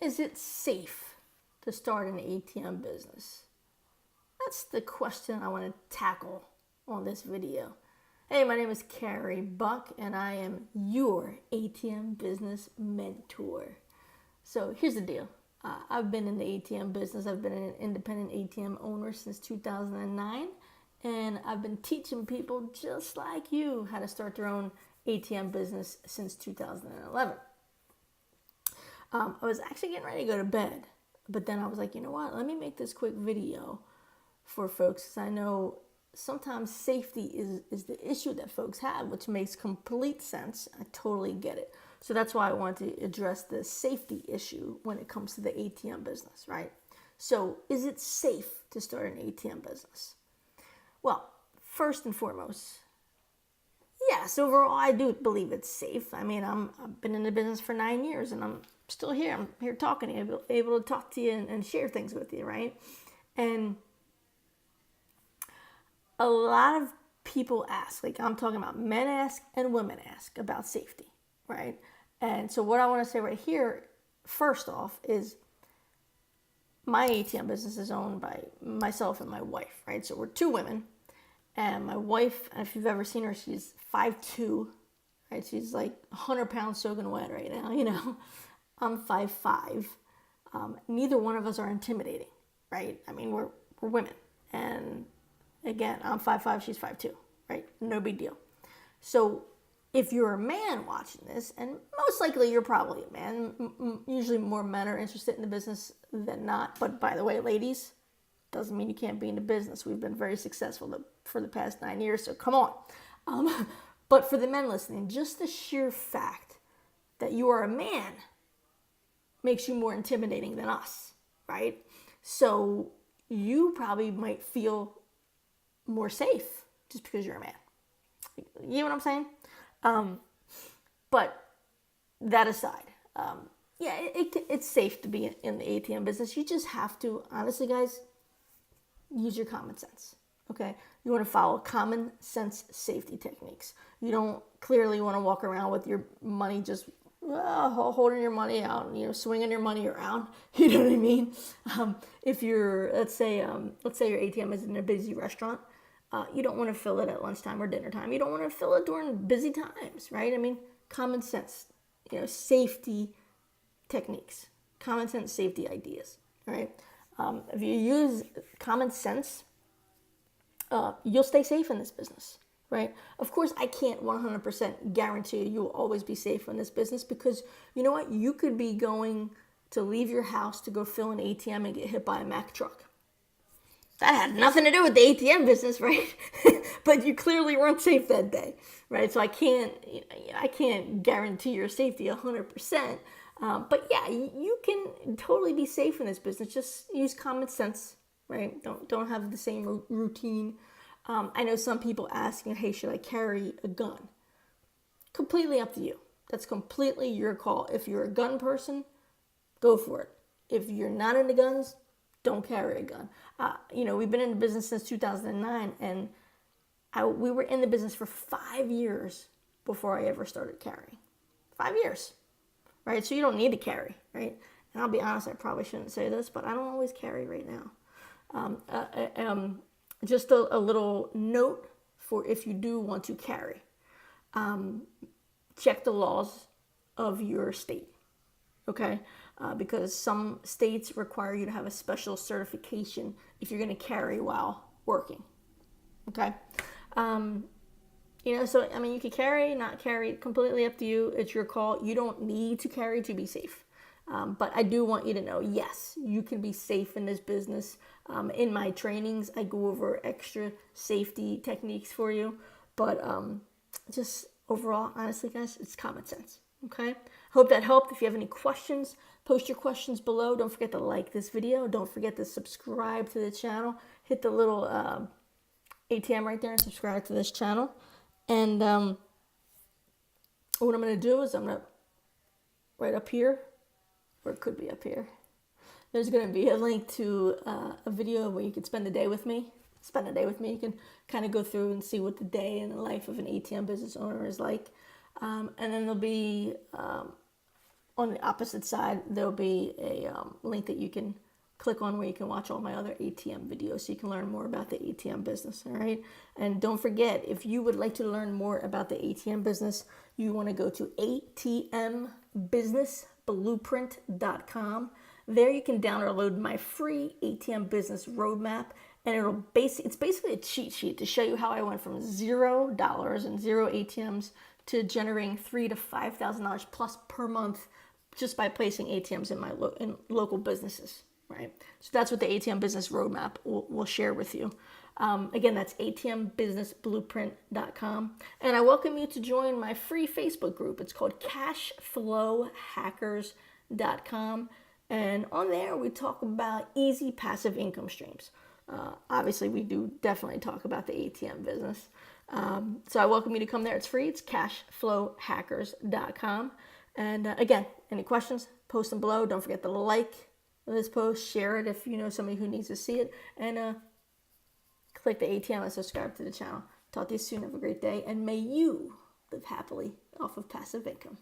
Is it safe to start an ATM business? That's the question I want to tackle on this video. Hey, my name is Carey Buck, and I am your ATM business mentor. So here's the deal. I've been in the ATM business. I've been an independent ATM owner since 2009, and I've been teaching people just like you how to start their own ATM business since 2011. I was actually getting ready to go to bed, but then I was like, you know what? Let me make this quick video for folks, because I know sometimes safety is the issue that folks have, which makes complete sense. I totally get it. So that's why I want to address the safety issue when it comes to the ATM business, right? So is it safe to start an ATM business? Well, first and foremost, yes, overall I do believe it's safe. I mean, I've been in the business for 9 years and I'm still here. I'm here talking to you, able to talk to you and share things with you, right? And a lot of people ask, like I'm talking about men ask and women ask about safety, right? And so what I want to say right here, first off, is my ATM business is owned by myself and my wife, right? So we're two women, and my wife, if you've ever seen her, she's 5'2", right? She's like 100 pounds soaking wet right now, you know. I'm 5'5". Neither one of us are intimidating, right? I mean, we're women, and again, I'm 5'5", she's 5'2", right? No big deal. So if you're a man watching this, and most likely you're probably a man, usually more men are interested in the business than not. But by the way, ladies, doesn't mean you can't be in the business. We've been very successful for the past 9 years, so come on. But for the men listening, just the sheer fact that you are a man makes you more intimidating than us, right? So you probably might feel more safe just because you're a man. You know what I'm saying? But that aside, yeah, it's safe to be in the ATM business. You just have to, honestly, guys, use your common sense, okay? You want to follow common sense safety techniques. You don't clearly want to walk around with your money just holding your money out and, you know, swinging your money around. You know what I mean? If you're, let's say your ATM is in a busy restaurant, you don't want to fill it at lunchtime or dinner time. You don't want to fill it during busy times, right? I mean, common sense, you know, safety techniques, common sense safety ideas, right? If you use common sense, you'll stay safe in this business, right? Of course, I can't 100% guarantee you'll always be safe in this business, because you know what? You could be going to leave your house to go fill an ATM and get hit by a Mack truck. That had nothing to do with the ATM business, right? But you clearly weren't safe that day, right? So I can't guarantee your safety 100%. But yeah, you can totally be safe in this business. Just use common sense, right? Don't have the same routine. I know some people ask, hey, should I carry a gun? Completely up to you. That's completely your call. If you're a gun person, go for it. If you're not into guns, don't carry a gun. You know, we've been in the business since 2009, and we were in the business for 5 years before I ever started carrying. 5 years, right? So you don't need to carry, right? And I'll be honest, I probably shouldn't say this, but I don't always carry right now. Just a little note for if you do want to carry. Check the laws of your state, okay? Because some states require you to have a special certification if you're going to carry while working, okay? You know, so, I mean, you can carry, not carry, completely up to you. It's your call. You don't need to carry to be safe. But I do want you to know, yes, you can be safe in this business. In my trainings, I go over extra safety techniques for you. But just overall, honestly, guys, it's common sense. Okay? Hope that helped. If you have any questions, post your questions below. Don't forget to like this video. Don't forget to subscribe to the channel. Hit the little ATM right there and subscribe to this channel. And what I'm going to do is I'm going to, right up here, or it could be up here, there's going to be a link to a video where you can spend the day with me. You can kind of go through and see what the day in the life of an ATM business owner is like. And then there'll be on the opposite side, there'll be a link that you can click on where you can watch all my other ATM videos so you can learn more about the ATM business, all right? And don't forget, if you would like to learn more about the ATM business, you want to go to atmbusinessblueprint.com. There you can download my free ATM business roadmap, and it's basically a cheat sheet to show you how I went from $0 and zero ATMs to generating $3,000 to $5,000 plus per month just by placing ATMs in my local businesses, right? So that's what the ATM business roadmap will share with you. Again, that's atmbusinessblueprint.com. And I welcome you to join my free Facebook group. It's called cashflowhackers.com. And on there, we talk about easy passive income streams. Obviously, we do definitely talk about the ATM business. So I welcome you to come there. It's free. It's cashflowhackers.com. And again, any questions, post them below. Don't forget to like this post, share it if you know somebody who needs to see it, and click the ATM and subscribe to the channel. Talk to you soon. Have a great day, and may you live happily off of passive income.